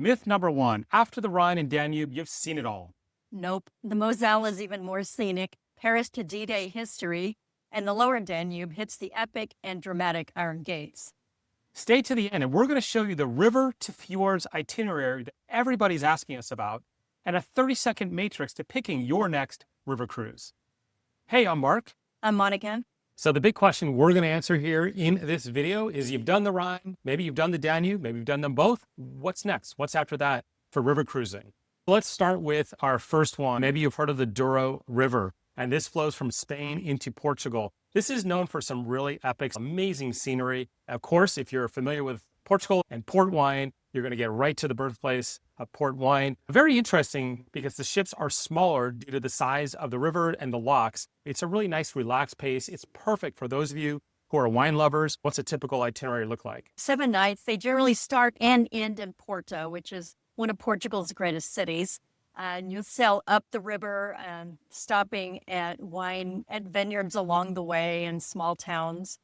Myth number one, after the Rhine and Danube, you've seen it all. Nope. The Moselle is even more scenic, Paris to D-Day history, and the lower Danube hits the epic and dramatic Iron Gates. Stay to the end, and we're going to show you the river to fjords itinerary that everybody's asking us about, and a 30-second matrix to picking your next river cruise. Hey, I'm Mark. I'm Monica. So the big question we're going to answer here in this video is you've done the Rhine, maybe you've done the Danube, maybe you've done them both. What's next? What's after that for river cruising? Let's start with our first one. Maybe you've heard of the Douro River, and this flows from Spain into Portugal. This is known for some really epic, amazing scenery. Of course, if you're familiar with Portugal and port wine, you're going to get right to the birthplace of port wine. Very interesting because the ships are smaller due to the size of the river and the locks. It's a really nice, relaxed pace. It's perfect for those of you who are wine lovers. What's a typical itinerary look like? 7 nights. They generally start and end in Porto, which is one of Portugal's greatest cities. And you sail up the river and stopping at wine at vineyards along the way and small towns.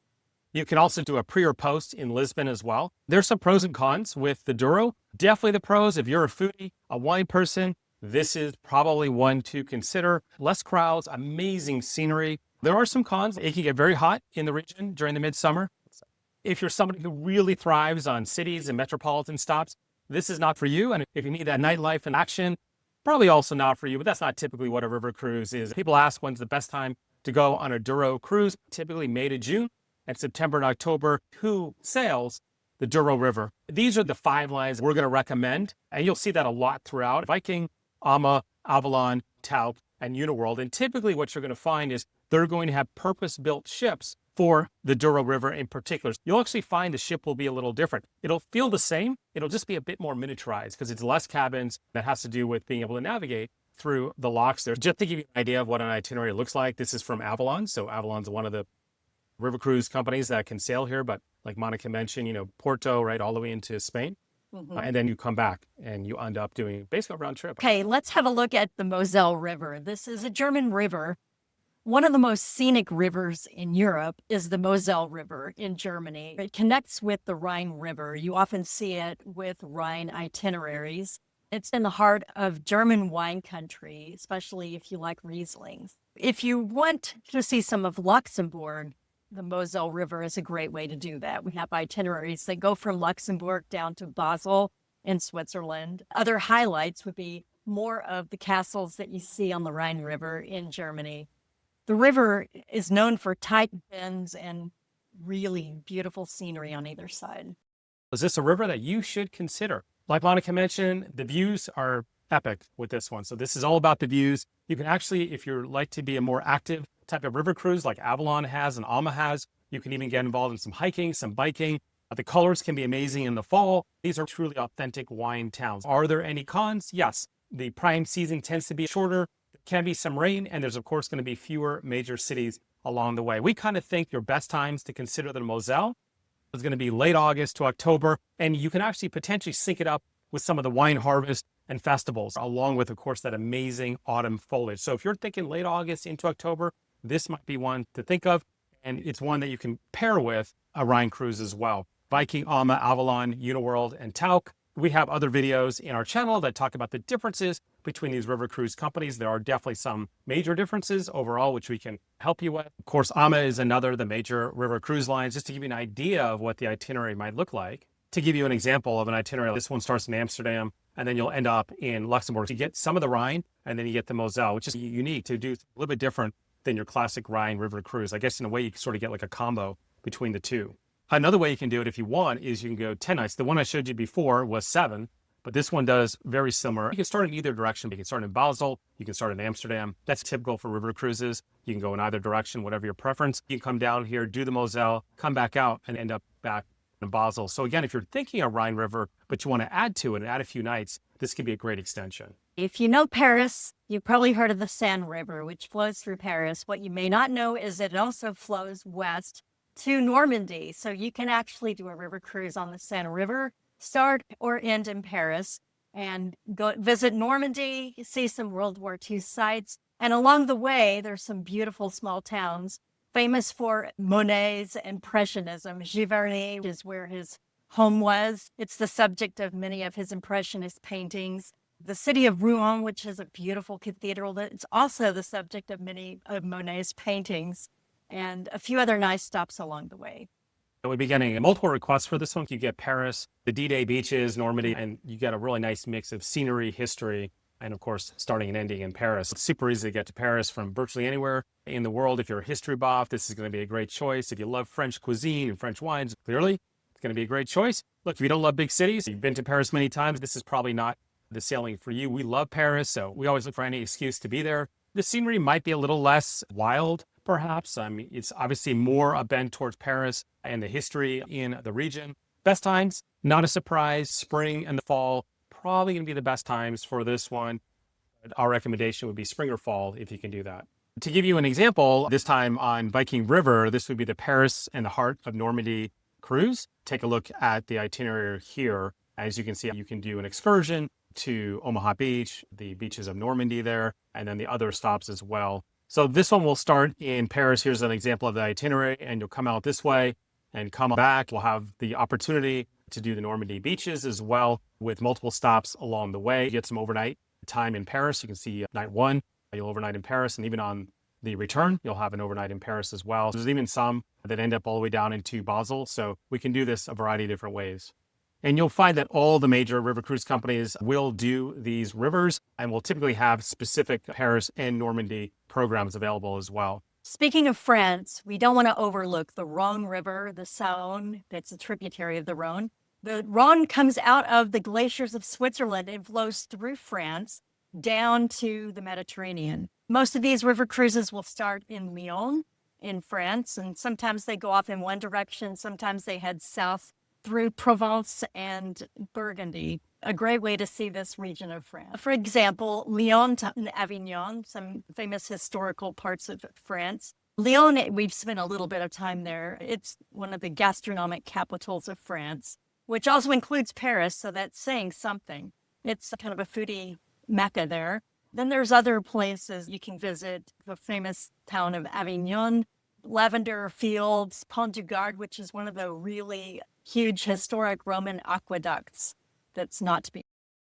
You can also do a pre or post in Lisbon as well. There's some pros and cons with the Douro. Definitely the pros. If you're a foodie, a wine person, this is probably one to consider. Less crowds, amazing scenery. There are some cons. It can get very hot in the region during the midsummer. If you're somebody who really thrives on cities and metropolitan stops, this is not for you. And if you need that nightlife and action, probably also not for you, but that's not typically what a river cruise is. People ask when's the best time to go on a Douro cruise, typically May to June. And September and October, who sails the Douro River. These are the 5 lines we're going to recommend, and you'll see that a lot throughout Viking, Ama, Avalon, Tauck, and Uniworld. And typically what you're going to find is they're going to have purpose-built ships for the Douro River in particular. You'll actually find the ship will be a little different. It'll feel the same. It'll just be a bit more miniaturized because it's less cabins. That has to do with being able to navigate through the locks there. Just to give you an idea of what an itinerary looks like, this is from Avalon. So Avalon's one of the river cruise companies that can sail here, but like Monica mentioned, Porto, right, all the way into Spain. And then you come back and you end up doing basically a round trip. Okay, let's have a look at the Moselle River. This is a German river. One of the most scenic rivers in Europe is the Moselle River in Germany. It connects with the Rhine River. You often see it with Rhine itineraries. It's in the heart of German wine country, especially if you like Rieslings. If you want to see some of Luxembourg, the Moselle River is a great way to do that. We have itineraries that go from Luxembourg down to Basel in Switzerland. Other highlights would be more of the castles that you see on the Rhine River in Germany. The river is known for tight bends and really beautiful scenery on either side. Is this a river that you should consider? Like Monica mentioned, the views are epic with this one. So this is all about the views. You can actually, if you're like to be a more active type of river cruise like Avalon has and Ama has, you can even get involved in some hiking, some biking. The colors can be amazing in the fall. These are truly authentic wine towns. Are there any cons? Yes. The prime season tends to be shorter. There can be some rain, and there's of course going to be fewer major cities along the way. We kind of think your best times to consider the Moselle is going to be late August to October, and you can actually potentially sync it up with some of the wine harvest and festivals, along with, of course, that amazing autumn foliage. So if you're thinking late August into October, this might be one to think of, and it's one that you can pair with a Rhine cruise as well. Viking, Ama, Avalon, Uniworld, and Tauck. We have other videos in our channel that talk about the differences between these river cruise companies. There are definitely some major differences overall, which we can help you with. Of course, Ama is another of the major river cruise lines, just to give you an idea of what the itinerary might look like. To give you an example of an itinerary, this one starts in Amsterdam, and then you'll end up in Luxembourg. You get some of the Rhine, and then you get the Moselle, which is unique to do a little bit different than your classic Rhine river cruise. I guess in a way you can sort of get like a combo between the two. Another way you can do it if you want is you can go 10 nights. The one I showed you before was 7, but this one does very similar. You can start in either direction. You can start in Basel, you can start in Amsterdam. That's typical for river cruises. You can go in either direction, whatever your preference. You can come down here, do the Moselle, come back out and end up back in Basel. So again, if you're thinking of Rhine River, but you want to add to it and add a few nights, this could be a great extension. If you know Paris, you've probably heard of the Seine River, which flows through Paris. What you may not know is that it also flows west to Normandy. So you can actually do a river cruise on the Seine River, start or end in Paris, and go visit Normandy, see some World War II sites. And along the way, there's some beautiful small towns famous for Monet's Impressionism. Giverny is where his home was. It's the subject of many of his Impressionist paintings. The city of Rouen, which is a beautiful cathedral, it's also the subject of many of Monet's paintings, and a few other nice stops along the way. We'll be getting multiple requests for this one. You get Paris, the D-Day beaches, Normandy, and you get a really nice mix of scenery, history, and of course, starting and ending in Paris. It's super easy to get to Paris from virtually anywhere in the world. If you're a history buff, this is going to be a great choice. If you love French cuisine and French wines, clearly, it's going to be a great choice. Look, if you don't love big cities, you've been to Paris many times, this is probably not the sailing for you. We love Paris, so we always look for any excuse to be there. The scenery might be a little less wild, perhaps. I mean, it's obviously more a bend towards Paris and the history in the region. Best times, not a surprise, spring and the fall, probably going to be the best times for this one. Our recommendation would be spring or fall if you can do that. To give you an example, this time on Viking River, this would be the Paris and the Heart of Normandy cruise. Take a look at the itinerary here. As you can see, you can do an excursion to Omaha Beach, the beaches of Normandy there, and then the other stops as well. So this one will start in Paris. Here's an example of the itinerary, and you'll come out this way and come back. We'll have the opportunity to do the Normandy beaches as well with multiple stops along the way. You get some overnight time in Paris. You can see night one, you'll overnight in Paris, and even on the return, you'll have an overnight in Paris as well. There's even some that end up all the way down into Basel. So we can do this a variety of different ways. And you'll find that all the major river cruise companies will do these rivers and will typically have specific Paris and Normandy programs available as well. Speaking of France, we don't want to overlook the Rhone River, the Saône, that's a tributary of the Rhone. The Rhone comes out of the glaciers of Switzerland and flows through France down to the Mediterranean. Most of these river cruises will start in Lyon in France, and sometimes they go off in one direction, sometimes they head south through Provence and Burgundy, a great way to see this region of France. For example, Lyon and Avignon, some famous historical parts of France. Lyon, we've spent a little bit of time there. It's one of the gastronomic capitals of France, which also includes Paris, so that's saying something. It's kind of a foodie mecca there. Then there's other places you can visit, the famous town of Avignon, lavender fields, Pont du Gard, which is one of the really huge historic Roman aqueducts that's not to be.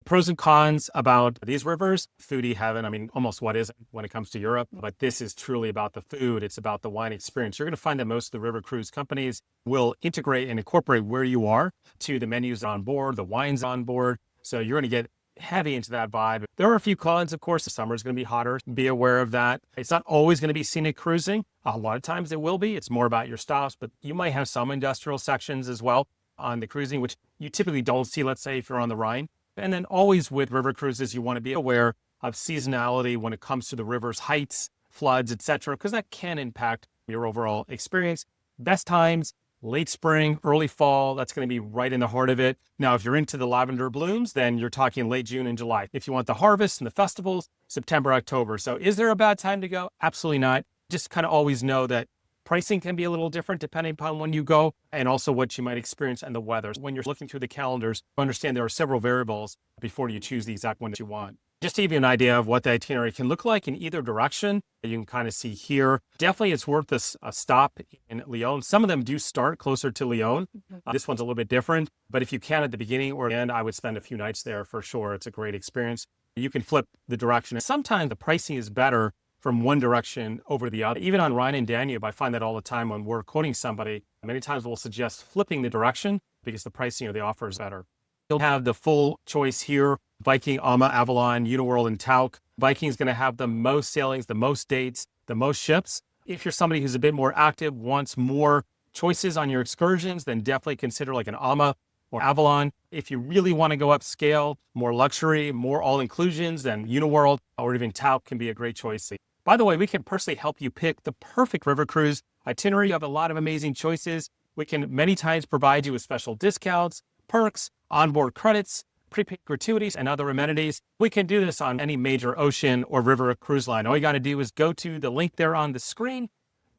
Pros and cons about these rivers, foodie heaven. I mean, almost what isn't when it comes to Europe, but this is truly about the food. It's about the wine experience. You're going to find that most of the river cruise companies will integrate and incorporate where you are to the menus on board, the wines on board. So you're going to get heavy into that vibe. There are a few cons, of course. The summer is going to be hotter. Be aware of that. It's not always going to be scenic cruising. A lot of times it will be. It's more about your stops, but you might have some industrial sections as well on the cruising, which you typically don't see, let's say, if you're on the Rhine. And then always with river cruises, you want to be aware of seasonality when it comes to the river's heights, floods, etc., because that can impact your overall experience. Best times, late spring, early fall, that's going to be right in the heart of it. Now, if you're into the lavender blooms, then you're talking late June and July. If you want the harvest and the festivals, September, October. So is there a bad time to go? Absolutely not. Just kind of always know that pricing can be a little different depending upon when you go and also what you might experience and the weather. When you're looking through the calendars, understand there are several variables before you choose the exact one that you want. Just to give you an idea of what the itinerary can look like in either direction, you can kind of see here. Definitely it's worth a stop in Lyon. Some of them do start closer to Lyon. This one's a little bit different, but if you can at the beginning or the end, I would spend a few nights there for sure. It's a great experience. You can flip the direction. Sometimes the pricing is better from one direction over the other. Even on Rhine Danube, I find that all the time when we're quoting somebody, many times we'll suggest flipping the direction because the pricing or the offer is better. You'll have the full choice here, Viking, Avalon, Uniworld, and Tauck. Viking's going to have the most sailings, the most dates, the most ships. If you're somebody who's a bit more active, wants more choices on your excursions, then definitely consider like an or Avalon. If you really want to go upscale, more luxury, more all-inclusions, then Uniworld or even Tauck can be a great choice. By the way, we can personally help you pick the perfect river cruise itinerary. You have a lot of amazing choices. We can many times provide you with special discounts, perks, onboard credits, prepaid gratuities, and other amenities. We can do this on any major ocean or river cruise line. All you got to do is go to the link there on the screen,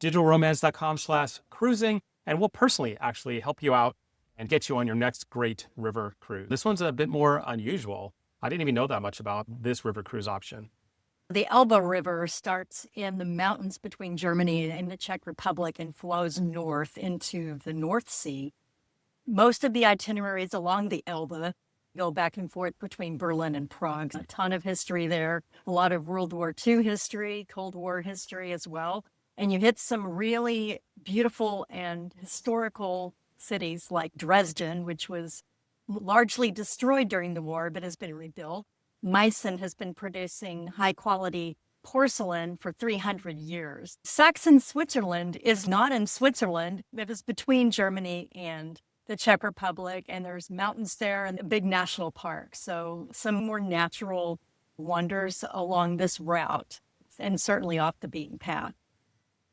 digitalromance.com/cruising, and we'll personally actually help you out and get you on your next great river cruise. This one's a bit more unusual. I didn't even know that much about this river cruise option. The Elbe River starts in the mountains between Germany and the Czech Republic and flows north into the North Sea. Most of the itineraries along the Elbe go back and forth between Berlin and Prague. A ton of history there, a lot of World War II history, Cold War history as well. And you hit some really beautiful and historical cities like Dresden, which was largely destroyed during the war but has been rebuilt. Meissen has been producing high quality porcelain for 300 years. Saxon Switzerland is not in Switzerland. It is between Germany and the Czech Republic, and there's mountains there and a big national park. So some more natural wonders along this route, and certainly off the beaten path.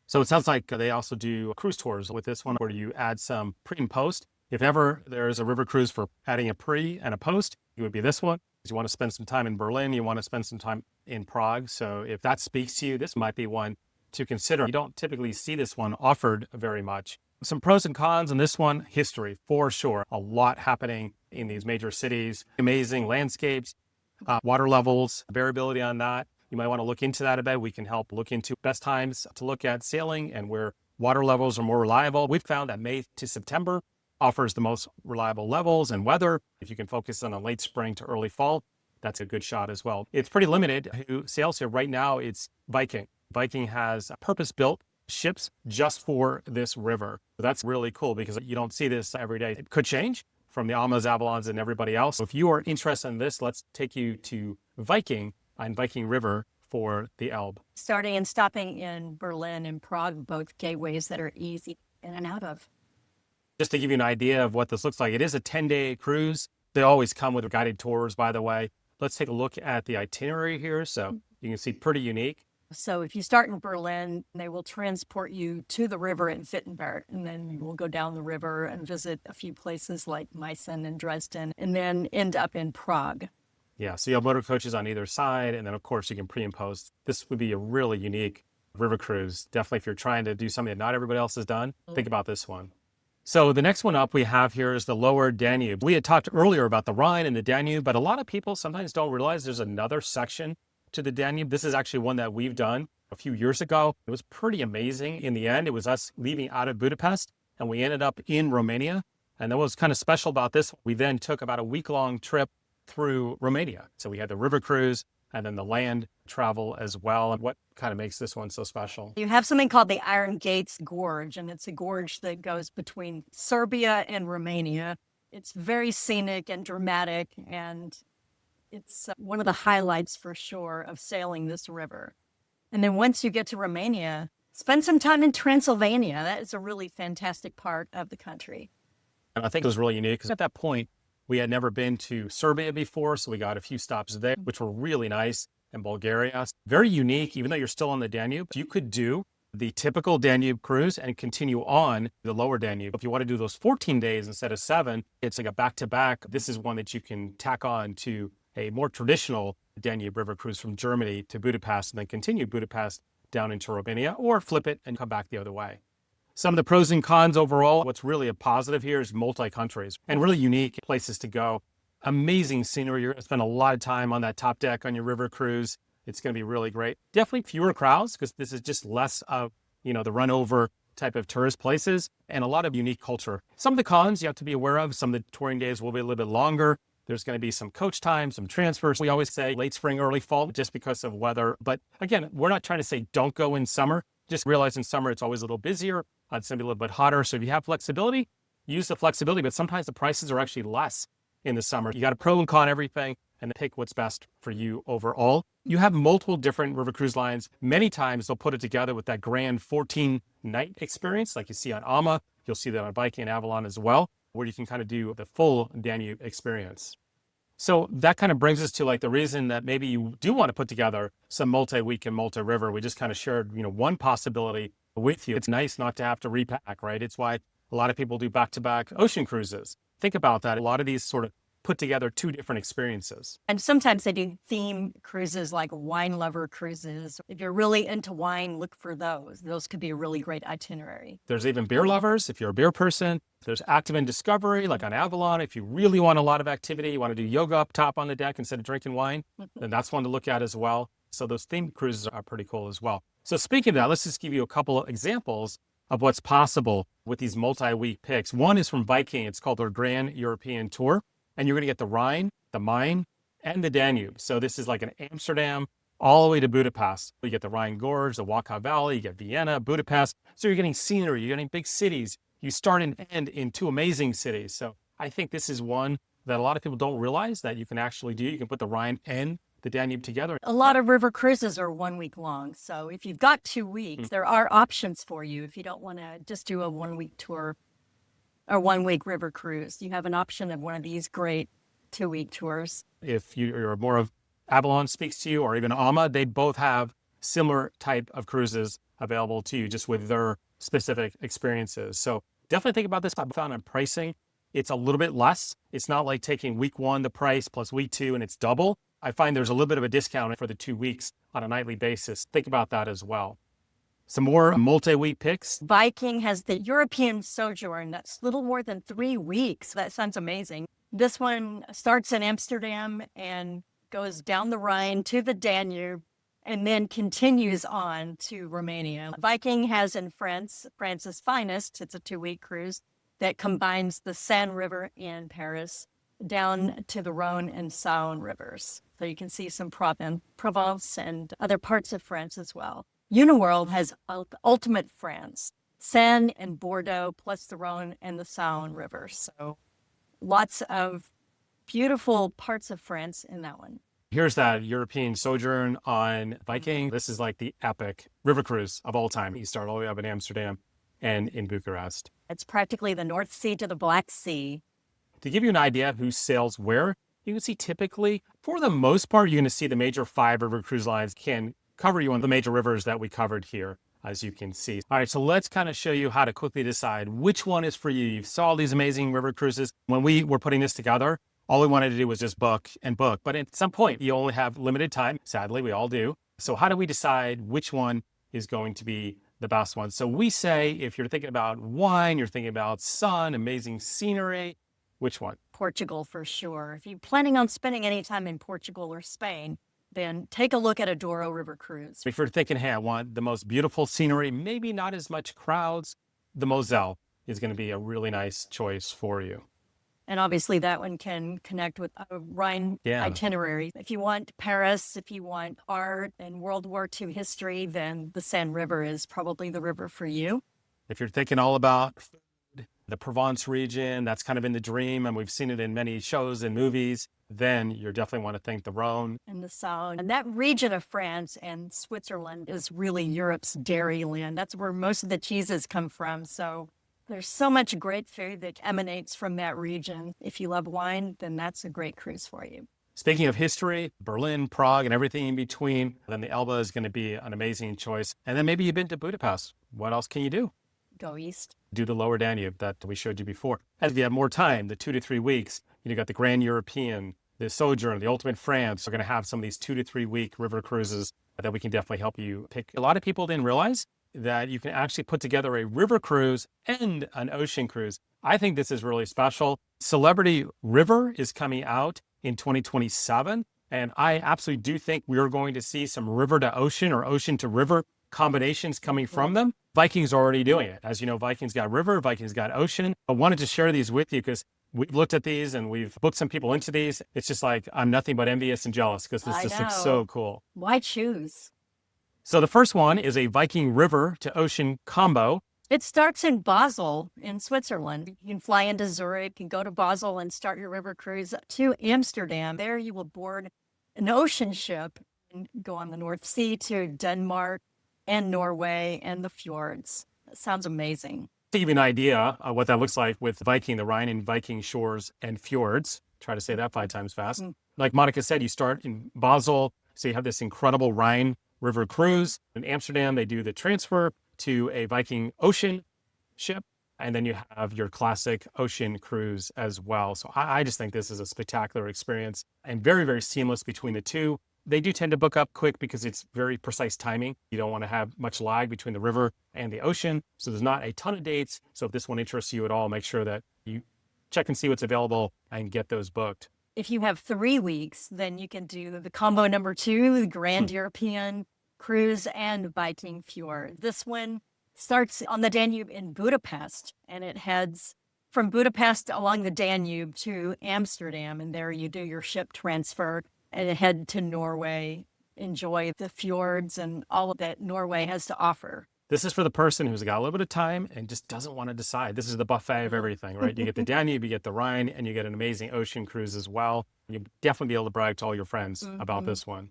So it sounds like they also do cruise tours with this one where you add some pre and post. If ever there's a river cruise for adding a pre and a post, it would be this one. If you want to spend some time in Berlin, you want to spend some time in Prague. So if that speaks to you, this might be one to consider. You don't typically see this one offered very much. Some pros and cons on this one: history, for sure. A lot happening in these major cities, amazing landscapes, water levels, variability on that. You might want to look into that a bit. We can help look into best times to look at sailing and where water levels are more reliable. We've found that May to September offers the most reliable levels and weather. If you can focus on a late spring to early fall, that's a good shot as well. It's pretty limited who sails here. Right now, it's Viking. Viking has purpose-built ships just for this river. That's really cool because you don't see this every day. It could change from the Almas, Avalons, and everybody else. If you are interested in this, let's take you to Viking on Viking River for the Elbe. Starting and stopping in Berlin and Prague, both gateways that are easy in and out of. Just to give you an idea of what this looks like, it is a 10-day cruise. They always come with guided tours, by the way. Let's take a look at the itinerary here. So you can see pretty unique. So if you start in Berlin, they will transport you to the river in Wittenberg, and then you will go down the river and visit a few places like Meissen and Dresden, and then end up in Prague. Yeah, so you have motor coaches on either side, and then of course you can pre and post. This would be a really unique river cruise. Definitely if you're trying to do something that not everybody else has done, think about this one. So the next one up we have here is the Lower Danube. We had talked earlier about the Rhine and the Danube, but a lot of people sometimes don't realize there's another section to the Danube. This is actually one that we've done a few years ago. It was pretty amazing. In the end, it was us leaving out of Budapest, and we ended up in Romania. And that was kind of special about this. We then took about a week-long trip through Romania. So we had the river cruise and then the land travel as well. And what kind of makes this one so special? You have something called the Iron Gates Gorge, and it's a gorge that goes between Serbia and Romania. It's very scenic and dramatic, and it's one of the highlights for sure of sailing this river. And then once you get to Romania, spend some time in Transylvania. That is a really fantastic part of the country. And I think it was really unique because at that point, we had never been to Serbia before, so we got a few stops there, which were really nice, and Bulgaria. Very unique, even though you're still on the Danube. You could do the typical Danube cruise and continue on the Lower Danube. If you want to do those 14 days instead of 7, it's like a back-to-back. This is one that you can tack on to a more traditional Danube river cruise from Germany to Budapest and then continue Budapest down into Romania, or flip it and come back the other way. Some of the pros and cons overall, what's really a positive here is multi-countries and really unique places to go. Amazing scenery. You're going to spend a lot of time on that top deck on your river cruise. It's going to be really great. Definitely fewer crowds because this is just less of, the run over type of tourist places and a lot of unique culture. Some of the cons you have to be aware of. Some of the touring days will be a little bit longer. There's going to be some coach time, some transfers. We always say late spring, early fall, just because of weather. But again, we're not trying to say don't go in summer. Just realize in summer, it's always a little busier. It's going to be a little bit hotter. So if you have flexibility, use the flexibility. But sometimes the prices are actually less in the summer. You got to pro and con everything and pick what's best for you overall. You have multiple different river cruise lines. Many times they'll put it together with that grand 14-night experience like you see on Ama. You'll see that on Viking and Avalon as well, where you can kind of do the full Danube experience. So that kind of brings us to like the reason that maybe you do want to put together some multi-week and multi-river. We just kind of shared, one possibility with you. It's nice not to have to repack, right? It's why a lot of people do back-to-back ocean cruises. Think about that. A lot of these sort of put together two different experiences. And sometimes they do theme cruises like wine lover cruises. If you're really into wine, look for those. Those could be a really great itinerary. There's even beer lovers, if you're a beer person. There's active and discovery, like on Avalon. If you really want a lot of activity, you want to do yoga up top on the deck instead of drinking wine, then that's one to look at as well. So those themed cruises are pretty cool as well. So speaking of that, let's just give you a couple of examples of what's possible with these multi-week picks. One is from Viking. It's called their Grand European Tour. And you're going to get the Rhine, the Main, and the Danube. So this is like an Amsterdam all the way to Budapest. You get the Rhine Gorge, the Wachau Valley, you get Vienna, Budapest. So you're getting scenery, you're getting big cities. You start and end in two amazing cities. So I think this is one that a lot of people don't realize that you can actually do. You can put the Rhine and the Danube together. A lot of river cruises are 1 week long. So if you've got 2 weeks, there are options for you. If you don't want to just do a 1 week tour or 1 week river cruise, you have an option of one of these great 2 week tours. If you're more of Avalon speaks to you, or even Ama, they both have similar type of cruises available to you just with their specific experiences. So definitely think about this. I found on pricing, it's a little bit less. It's not like taking week 1, the price, plus week 2, and it's double. I find there's a little bit of a discount for the 2 weeks on a nightly basis. Think about that as well. Some more multi-week picks. Viking has the European sojourn. That's little more than 3 weeks. That sounds amazing. This one starts in Amsterdam and goes down the Rhine to the Danube and then continues on to Romania. Viking has in France, France's finest. It's a 2-week cruise that combines the Seine River in Paris down to the Rhône and Saône rivers. So you can see some Provence and other parts of France as well. Uniworld has ultimate France, Seine and Bordeaux, plus the Rhône and the Saône rivers. So lots of beautiful parts of France in that one. Here's that European sojourn on Viking. This is like the epic river cruise of all time. You start all the way up in Amsterdam and in Bucharest. It's practically the North Sea to the Black Sea. To give you an idea of who sails where, you can see typically, for the most part, you're going to see the major 5 river cruise lines can cover you on the major rivers that we covered here, as you can see. All right, so let's kind of show you how to quickly decide which one is for you. You saw these amazing river cruises. When we were putting this together, all we wanted to do was just book and book. But at some point, you only have limited time. Sadly, we all do. So how do we decide which one is going to be the best one? So we say, if you're thinking about wine, you're thinking about sun, amazing scenery, which one? Portugal for sure. If you're planning on spending any time in Portugal or Spain, then take a look at a Douro River cruise. If you're thinking, hey, I want the most beautiful scenery, maybe not as much crowds, the Moselle is going to be a really nice choice for you. And obviously that one can connect with a Rhine itinerary. If you want Paris, if you want art and World War II history, then the Seine River is probably the river for you. If you're thinking all about food, the Provence region, that's kind of in the dream, and we've seen it in many shows and movies, then you definitely want to think the Rhone. And the Saône. And that region of France and Switzerland is really Europe's dairy land. That's where most of the cheeses come from. So there's so much great food that emanates from that region. If you love wine, then that's a great cruise for you. Speaking of history, Berlin, Prague, and everything in between, then the Elbe is going to be an amazing choice. And then maybe you've been to Budapest. What else can you do? Go east. Do the Lower Danube that we showed you before. And if you have more time, the 2 to 3 weeks, you got the Grand European, the Sojourn, the Ultimate France. We're going to have some of these 2 to 3 week river cruises that we can definitely help you pick. A lot of people didn't realize that you can actually put together a river cruise and an ocean cruise. I think this is really special. Celebrity River is coming out in 2027. And I absolutely do think we're going to see some river to ocean or ocean to river combinations coming from them. Viking's already doing it. As you know, Viking's got river, Viking's got ocean. I wanted to share these with you because we've looked at these and we've booked some people into these. It's just like, I'm nothing but envious and jealous because this just looks so cool. Why choose? So the first one is a Viking river to ocean combo. It starts in Basel in Switzerland. You can fly into Zurich and go to Basel and start your river cruise to Amsterdam. There you will board an ocean ship and go on the North Sea to Denmark and Norway and the fjords. That sounds amazing. To give you an idea of what that looks like with Viking, the Rhine and Viking shores and fjords. Try to say that 5 times fast. Like Monica said, you start in Basel. So you have this incredible Rhine river cruise. In Amsterdam, they do the transfer to a Viking ocean ship. And then you have your classic ocean cruise as well. So I just think this is a spectacular experience and very, very seamless between the two. They do tend to book up quick because it's very precise timing. You don't want to have much lag between the river and the ocean. So there's not a ton of dates. So if this one interests you at all, make sure that you check and see what's available and get those booked. If you have 3 weeks, then you can do the combo number 2, the Grand European Cruise and Viking Fjord. This one Starts on the Danube in Budapest, and it heads from Budapest along the Danube to Amsterdam. And there you do your ship transfer and head to Norway, enjoy the fjords and all of that Norway has to offer. This is for the person who's got a little bit of time and just doesn't want to decide. This is the buffet of everything, right? You get the Danube, you get the Rhine, and you get an amazing ocean cruise as well. You'll definitely be able to brag to all your friends about this one.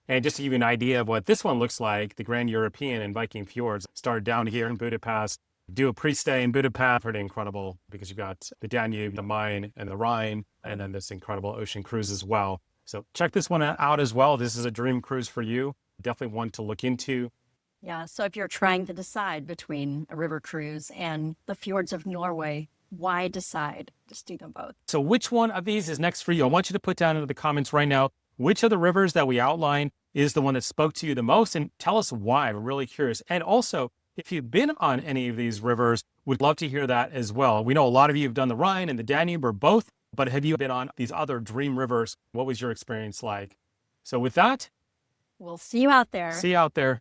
And just to give you an idea of what this one looks like, the Grand European and Viking Fjords started down here in Budapest. Do a pre-stay in Budapest, pretty incredible because you've got the Danube, the Main, and the Rhine, and then this incredible ocean cruise as well. So check this one out as well. This is a dream cruise for you. Definitely one to look into. Yeah, so if you're trying to decide between a river cruise and the fjords of Norway, why decide? Just do them both. So which one of these is next for you? I want you to put down into the comments right now, which of the rivers that we outlined is the one that spoke to you the most, and tell us why. We're really curious. And also, if you've been on any of these rivers, we'd love to hear that as well. We know a lot of you have done the Rhine and the Danube or both, but have you been on these other dream rivers? What was your experience like? So with that, We'll see you out there. see you out there.